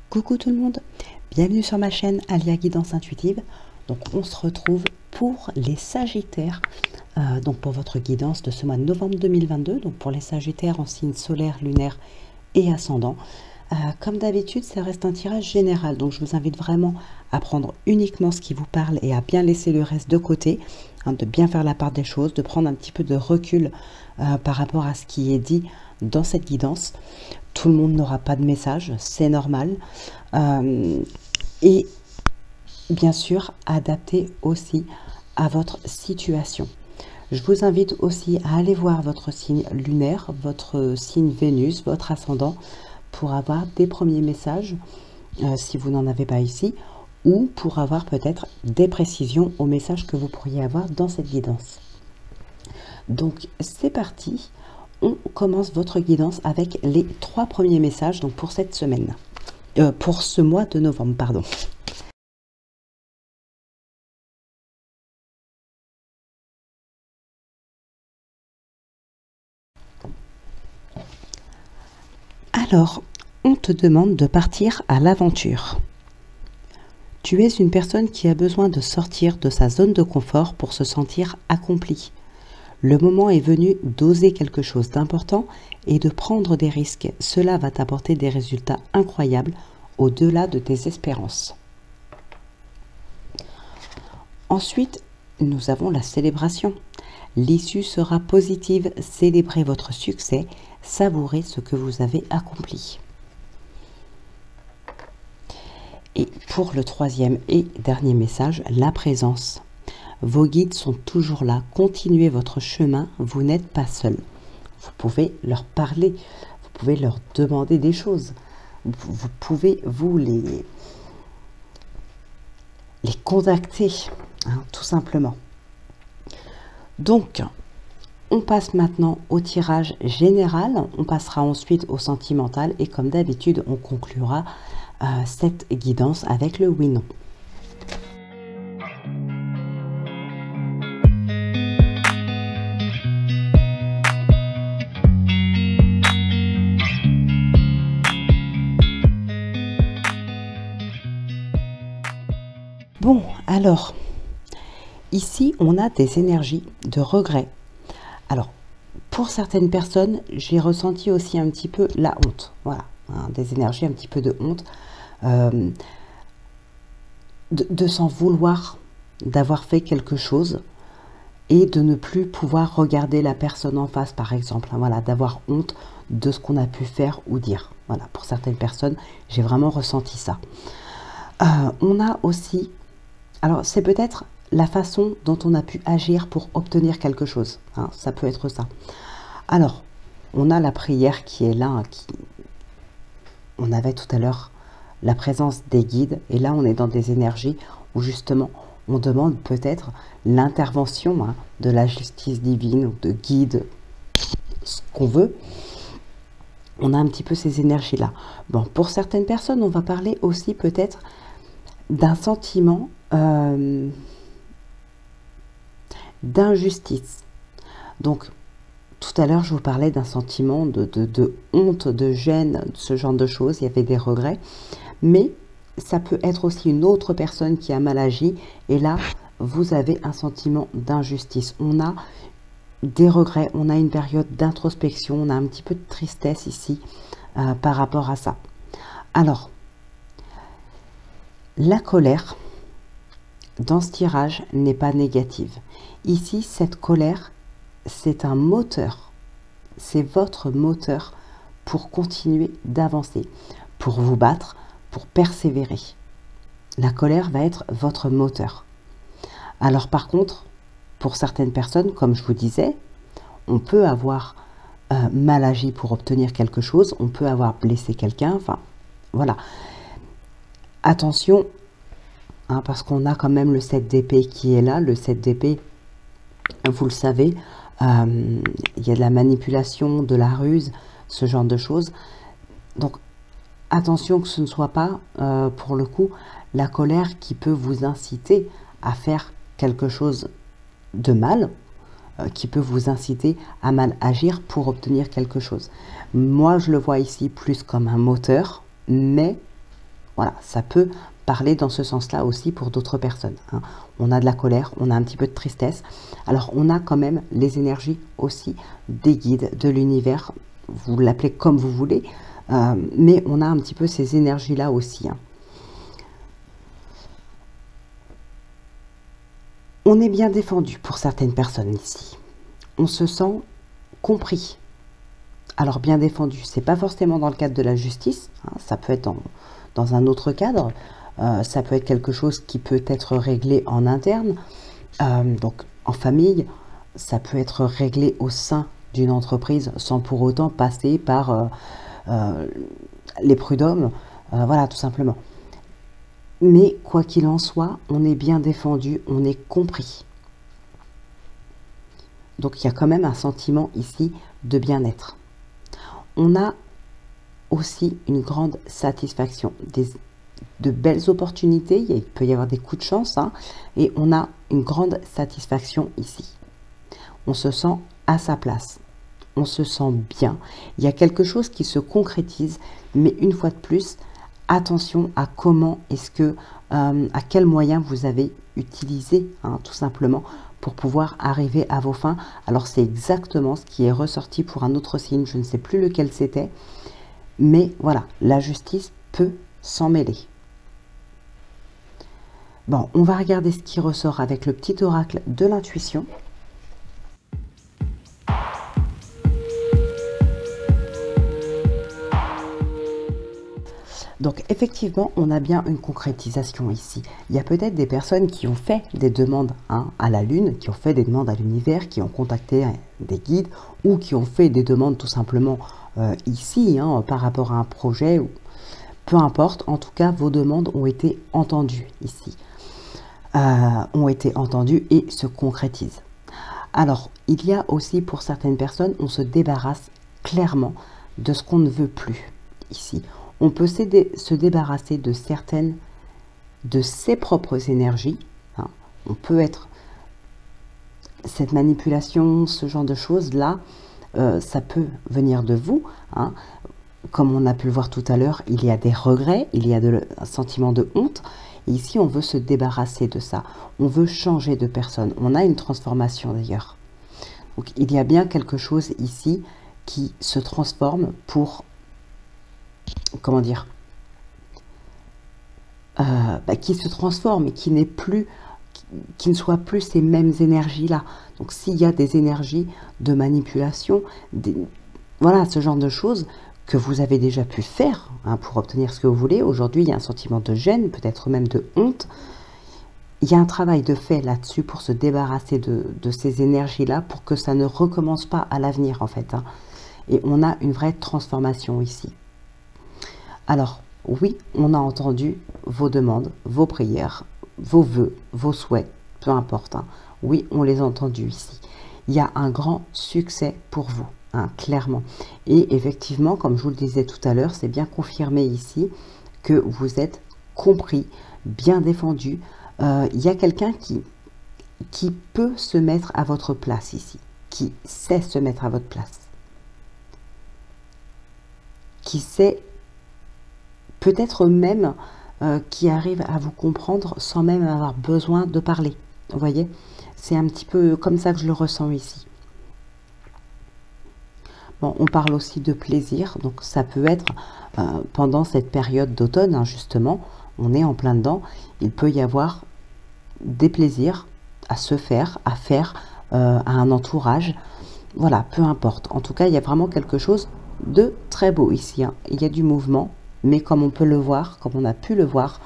Coucou tout le monde, bienvenue sur ma chaîne Alia Guidance Intuitive. Donc on se retrouve pour les Sagittaires, donc pour votre guidance de ce mois de novembre 2022, donc pour les Sagittaires en signe solaire, lunaire et ascendant. Comme d'habitude, ça reste un tirage général, donc je vous invite vraiment à prendre uniquement ce qui vous parle et à bien laisser le reste de côté, de bien faire la part des choses, de prendre un petit peu de recul par rapport à ce qui est dit dans cette guidance. Tout le monde n'aura pas de message, c'est normal. Et bien sûr, adapter aussi à votre situation. Je vous invite aussi à aller voir votre signe lunaire, votre signe Vénus, votre ascendant, pour avoir des premiers messages, si vous n'en avez pas ici, ou pour avoir peut-être des précisions aux messages que vous pourriez avoir dans cette guidance. Donc, c'est parti. On commence votre guidance avec les 3 premiers messages donc pour cette semaine. Pour ce mois de novembre, pardon. Alors, on te demande de partir à l'aventure. Tu es une personne qui a besoin de sortir de sa zone de confort pour se sentir accompli. Le moment est venu d'oser quelque chose d'important et de prendre des risques. Cela va t'apporter des résultats incroyables au-delà de tes espérances. Ensuite, nous avons la célébration. L'issue sera positive. Célébrez votre succès. Savourez ce que vous avez accompli. Et pour le 3e et dernier message, la présence. Vos guides sont toujours là. Continuez votre chemin. Vous n'êtes pas seul. Vous pouvez leur parler. Vous pouvez leur demander des choses. Vous pouvez les contacter, tout simplement. Donc, on passe maintenant au tirage général. On passera ensuite au sentimental. Et comme d'habitude, on conclura cette guidance avec le oui-non. Bon, alors, ici, on a des énergies de regret. Alors, pour certaines personnes, j'ai ressenti aussi un petit peu la honte. Voilà, des énergies un petit peu de honte. De s'en vouloir d'avoir fait quelque chose et de ne plus pouvoir regarder la personne en face, par exemple. Voilà, d'avoir honte de ce qu'on a pu faire ou dire. Voilà, pour certaines personnes, j'ai vraiment ressenti ça. On a aussi... Alors, c'est peut-être la façon dont on a pu agir pour obtenir quelque chose. Ça peut être ça. Alors, on a la prière qui est là. On avait tout à l'heure la présence des guides. Et là, on est dans des énergies où justement, on demande peut-être l'intervention de la justice divine ou de guide, ce qu'on veut. On a un petit peu ces énergies-là. Bon, pour certaines personnes, on va parler aussi peut-être d'un sentiment d'injustice. Donc, tout à l'heure, je vous parlais d'un sentiment de honte, de gêne, ce genre de choses. Il y avait des regrets. Mais ça peut être aussi une autre personne qui a mal agi. Et là, vous avez un sentiment d'injustice. On a des regrets, on a une période d'introspection, on a un petit peu de tristesse ici par rapport à ça. Alors, la colère dans ce tirage n'est pas négative. Ici, cette colère, c'est un moteur. C'est votre moteur pour continuer d'avancer, pour vous battre, pour persévérer. La colère va être votre moteur. Alors par contre, pour certaines personnes, comme je vous disais, on peut avoir mal agi pour obtenir quelque chose, on peut avoir blessé quelqu'un, enfin, voilà. Attention, parce qu'on a quand même le 7 d'épée qui est là. Le 7 d'épée, vous le savez, il y a de la manipulation, de la ruse, ce genre de choses. Donc, attention que ce ne soit pas, pour le coup, la colère qui peut vous inciter à faire quelque chose de mal, qui peut vous inciter à mal agir pour obtenir quelque chose. Moi, je le vois ici plus comme un moteur, mais Voilà, ça peut parler dans ce sens-là aussi pour d'autres personnes, hein. On a de la colère, on a un petit peu de tristesse. Alors, on a quand même les énergies aussi des guides, de l'univers. Vous l'appelez comme vous voulez, mais on a un petit peu ces énergies-là aussi, hein. On est bien défendu pour certaines personnes ici. On se sent compris. Alors, bien défendu, c'est pas forcément dans le cadre de la justice, hein, ça peut être dans un autre cadre, ça peut être quelque chose qui peut être réglé en interne, donc en famille, ça peut être réglé au sein d'une entreprise sans pour autant passer par les prud'hommes, voilà, tout simplement. Mais quoi qu'il en soit, on est bien défendu, on est compris. Donc il y a quand même un sentiment ici de bien-être. On a aussi une grande satisfaction, de belles opportunités, il peut y avoir des coups de chance, hein, et on a une grande satisfaction ici. On se sent à sa place, on se sent bien, il y a quelque chose qui se concrétise, mais une fois de plus, attention à comment est-ce que, à quel moyen vous avez utilisé, hein, tout simplement, pour pouvoir arriver à vos fins. Alors c'est exactement ce qui est ressorti pour un autre signe, je ne sais plus lequel c'était, mais voilà, la justice peut s'en mêler. Bon, on va regarder ce qui ressort avec le petit oracle de l'intuition. Donc effectivement, on a bien une concrétisation ici. Il y a peut-être des personnes qui ont fait des demandes, hein, à la Lune, qui ont fait des demandes à l'univers, qui ont contacté des guides, ou qui ont fait des demandes tout simplement ici, hein, par rapport à un projet, ou peu importe. En tout cas, vos demandes ont été entendues ici, ont été entendues et se concrétisent. Alors, il y a aussi pour certaines personnes, on se débarrasse clairement de ce qu'on ne veut plus ici. On peut se débarrasser de certaines de ses propres énergies, hein. On peut être cette manipulation, ce genre de choses là, ça peut venir de vous, hein. Comme on a pu le voir tout à l'heure, il y a des regrets, il y a un sentiment de honte. Et ici, on veut se débarrasser de ça. On veut changer de personne. On a une transformation d'ailleurs. Donc, il y a bien quelque chose ici qui se transforme pour, comment dire, qui se transforme et qui n'est plus, qui ne soit plus ces mêmes énergies-là. Donc, s'il y a des énergies de manipulation, voilà, ce genre de choses que vous avez déjà pu faire, hein, pour obtenir ce que vous voulez. Aujourd'hui, il y a un sentiment de gêne, peut-être même de honte. Il y a un travail de fait là-dessus pour se débarrasser de ces énergies-là, pour que ça ne recommence pas à l'avenir, en fait, hein. Et on a une vraie transformation ici. Alors, oui, on a entendu vos demandes, vos prières, vos vœux, vos souhaits, peu importe, hein. Oui, on les a entendus ici. Il y a un grand succès pour vous, hein, clairement. Et effectivement, comme je vous le disais tout à l'heure, c'est bien confirmé ici que vous êtes compris, bien défendu. Il y a quelqu'un qui peut se mettre à votre place ici, qui sait se mettre à votre place, qui sait peut-être même qui arrive à vous comprendre sans même avoir besoin de parler. Vous voyez, c'est un petit peu comme ça que je le ressens ici. Bon, on parle aussi de plaisir, donc ça peut être pendant cette période d'automne, hein, justement, on est en plein dedans, il peut y avoir des plaisirs à se faire, à un entourage, voilà, peu importe. En tout cas, il y a vraiment quelque chose de très beau ici, hein. Il y a du mouvement, mais comme on peut le voir, comme on a pu le voir,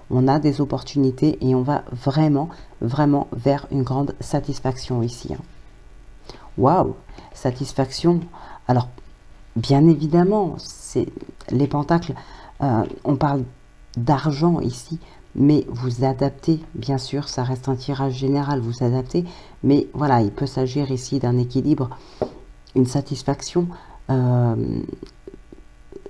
on a des opportunités et on va vraiment, vraiment vers une grande satisfaction ici, hein. Waouh, satisfaction. Alors, bien évidemment, c'est les pentacles, on parle d'argent ici, mais vous adaptez, bien sûr, ça reste un tirage général, vous adaptez, mais voilà, il peut s'agir ici d'un équilibre, une satisfaction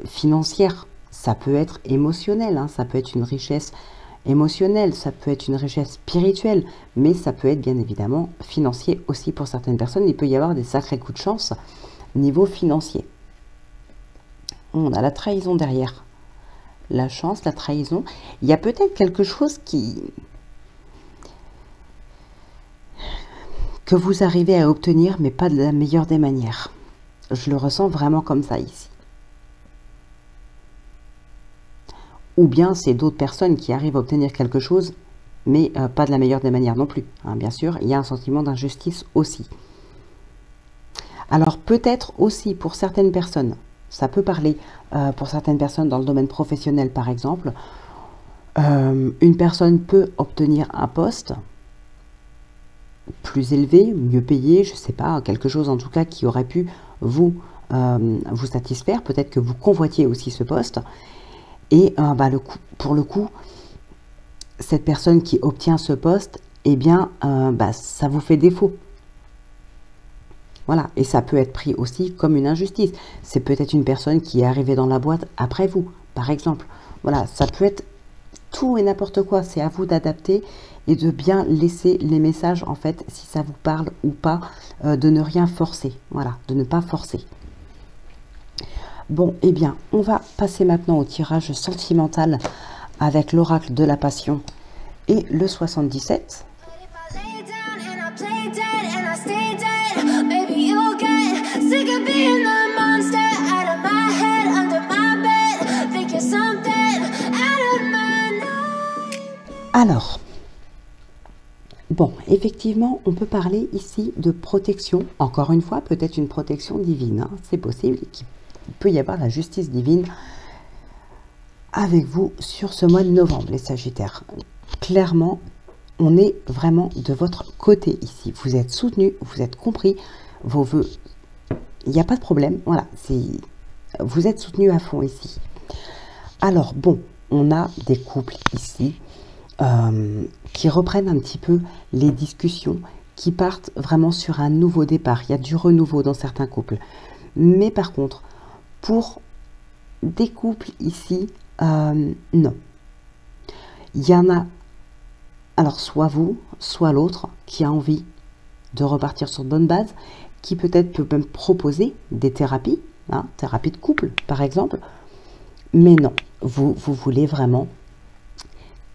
financière, ça peut être émotionnel, hein, ça peut être une richesse émotionnelle, ça peut être une richesse spirituelle, mais ça peut être bien évidemment financier aussi pour certaines personnes. Il peut y avoir des sacrés coups de chance niveau financier. On a la trahison derrière. la chance, la trahison. Il y a peut-être quelque chose que vous arrivez à obtenir, mais pas de la meilleure des manières. Je le ressens vraiment comme ça ici. Ou bien c'est d'autres personnes qui arrivent à obtenir quelque chose, mais pas de la meilleure des manières non plus. Hein, bien sûr, il y a un sentiment d'injustice aussi. Alors peut-être aussi pour certaines personnes, ça peut parler pour certaines personnes dans le domaine professionnel par exemple, une personne peut obtenir un poste plus élevé, mieux payé, je ne sais pas, quelque chose en tout cas qui aurait pu vous satisfaire, peut-être que vous convoitiez aussi ce poste, et pour le coup, cette personne qui obtient ce poste, eh bien, ça vous fait défaut. Voilà, et ça peut être pris aussi comme une injustice. C'est peut-être une personne qui est arrivée dans la boîte après vous, par exemple. Voilà, ça peut être tout et n'importe quoi. C'est à vous d'adapter et de bien laisser les messages, en fait, si ça vous parle ou pas, de ne rien forcer. Voilà, de ne pas forcer. Bon, eh bien, on va passer maintenant au tirage sentimental avec l'oracle de la passion et le 77. Alors, bon, effectivement, on peut parler ici de protection. Encore une fois, peut-être une protection divine. Hein, c'est possible qu'il peut y avoir la justice divine avec vous sur ce mois de novembre, les Sagittaires. Clairement, on est vraiment de votre côté ici. Vous êtes soutenus, vous êtes compris, vos vœux, il n'y a pas de problème. Voilà, vous êtes soutenus à fond ici. Alors, bon, on a des couples ici qui reprennent un petit peu les discussions, qui partent vraiment sur un nouveau départ. Il y a du renouveau dans certains couples. Mais par contre, pour des couples ici, non. Il y en a, alors soit vous, soit l'autre, qui a envie de repartir sur de bonnes bases, qui peut-être peut même proposer des thérapies, hein, thérapie de couple par exemple, mais non, vous voulez vraiment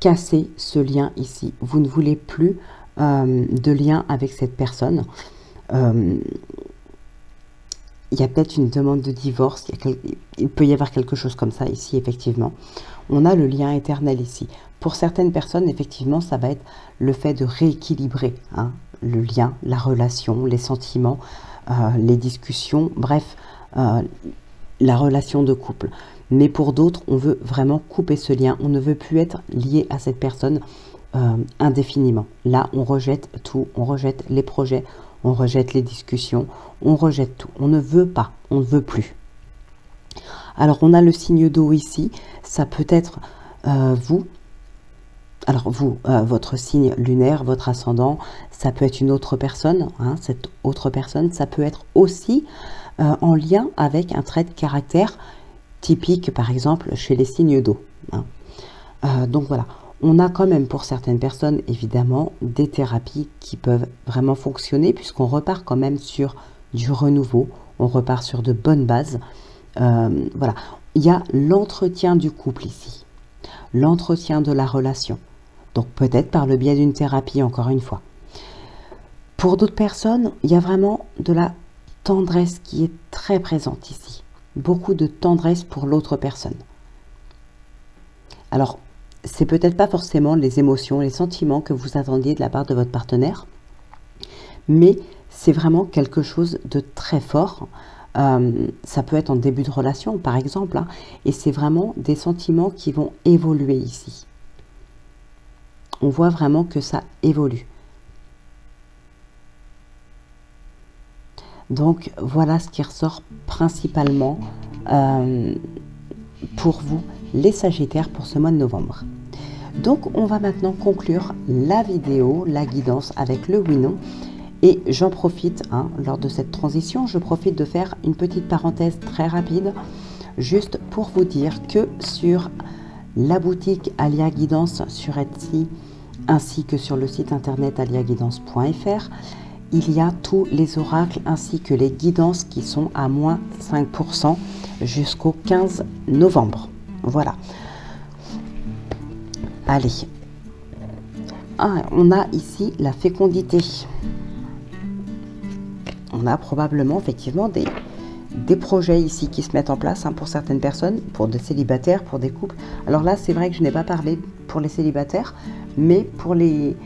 casser ce lien ici. Vous ne voulez plus de lien avec cette personne. Il y a peut-être une demande de divorce, il peut y avoir quelque chose comme ça ici, effectivement. On a le lien éternel ici. Pour certaines personnes, effectivement, ça va être le fait de rééquilibrer hein, le lien, la relation, les sentiments, les discussions, bref, la relation de couple. Mais pour d'autres, on veut vraiment couper ce lien. On ne veut plus être lié à cette personne indéfiniment. Là, on rejette tout. On rejette les projets, on rejette les discussions, on rejette tout. On ne veut pas, on ne veut plus. Alors, on a le signe d'eau ici. Ça peut être vous. Alors, vous, votre signe lunaire, votre ascendant, ça peut être une autre personne. Hein, cette autre personne, ça peut être aussi en lien avec un trait de caractère typique, par exemple, chez les signes d'eau. Hein. Donc voilà, on a quand même pour certaines personnes, évidemment, des thérapies qui peuvent vraiment fonctionner, puisqu'on repart quand même sur du renouveau, on repart sur de bonnes bases. Voilà, il y a l'entretien du couple ici, l'entretien de la relation. Donc peut-être par le biais d'une thérapie, encore une fois. Pour d'autres personnes, il y a vraiment de la tendresse qui est très présente ici. Beaucoup de tendresse pour l'autre personne. Alors, c'est peut-être pas forcément les émotions, les sentiments que vous attendiez de la part de votre partenaire, mais c'est vraiment quelque chose de très fort. Ça peut être en début de relation, par exemple, hein, et c'est vraiment des sentiments qui vont évoluer ici. On voit vraiment que ça évolue. Donc voilà ce qui ressort principalement pour vous les Sagittaires pour ce mois de novembre. Donc on va maintenant conclure la vidéo, la guidance avec le oui/non. Et j'en profite, hein, lors de cette transition, je profite de faire une petite parenthèse très rapide, juste pour vous dire que sur la boutique Alia Guidance sur Etsy, ainsi que sur le site internet aliaguidance.fr, il y a tous les oracles ainsi que les guidances qui sont à moins 5% jusqu'au 15 novembre. Voilà. Allez. Ah, on a ici la fécondité. On a probablement effectivement des projets ici qui se mettent en place, hein, pour certaines personnes, pour des célibataires, pour des couples. Alors là, c'est vrai que je n'ai pas parlé pour les célibataires, mais pour les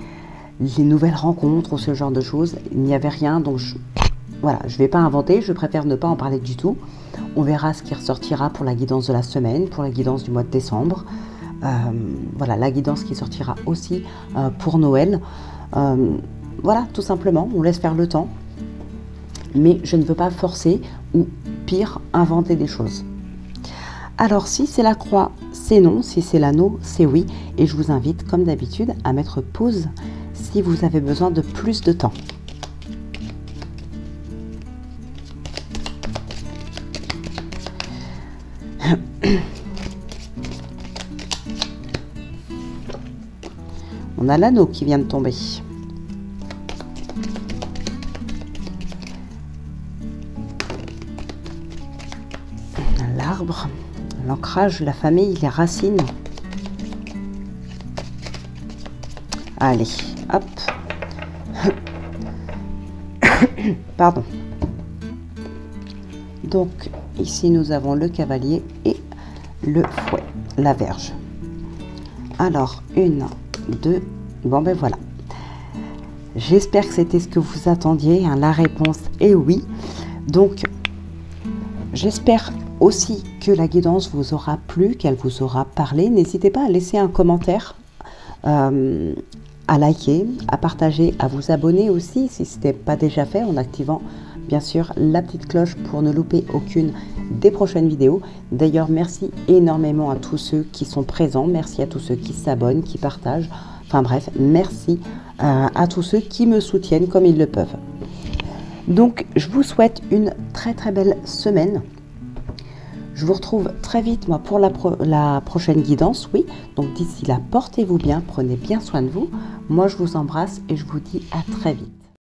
nouvelles rencontres ou ce genre de choses, il n'y avait rien. Donc voilà, je ne vais pas inventer, je préfère ne pas en parler du tout. On verra ce qui ressortira pour la guidance de la semaine, pour la guidance du mois de décembre. Voilà, la guidance qui sortira aussi pour Noël. Voilà, tout simplement, on laisse faire le temps. Mais je ne veux pas forcer ou pire, inventer des choses. Alors, si c'est la croix, c'est non. Si c'est l'anneau, c'est oui. Et je vous invite, comme d'habitude, à mettre pause si vous avez besoin de plus de temps. On a l'anneau qui vient de tomber. L'arbre, l'ancrage, la famille, les racines. Allez, hop. Pardon. Donc, ici, nous avons le cavalier et le fouet, la Vierge. Alors, 1, 2, bon ben voilà. J'espère que c'était ce que vous attendiez, hein. La réponse est oui. Donc, j'espère aussi que la guidance vous aura plu, qu'elle vous aura parlé. N'hésitez pas à laisser un commentaire, à liker, à partager, à vous abonner aussi si ce n'était pas déjà fait, en activant bien sûr la petite cloche pour ne louper aucune des prochaines vidéos. D'ailleurs, merci énormément à tous ceux qui sont présents, merci à tous ceux qui s'abonnent, qui partagent, enfin bref, merci à tous ceux qui me soutiennent comme ils le peuvent. Donc, je vous souhaite une très très belle semaine. Je vous retrouve très vite, moi, pour la prochaine guidance, oui. Donc, d'ici là, portez-vous bien, prenez bien soin de vous. Moi, je vous embrasse et je vous dis à très vite.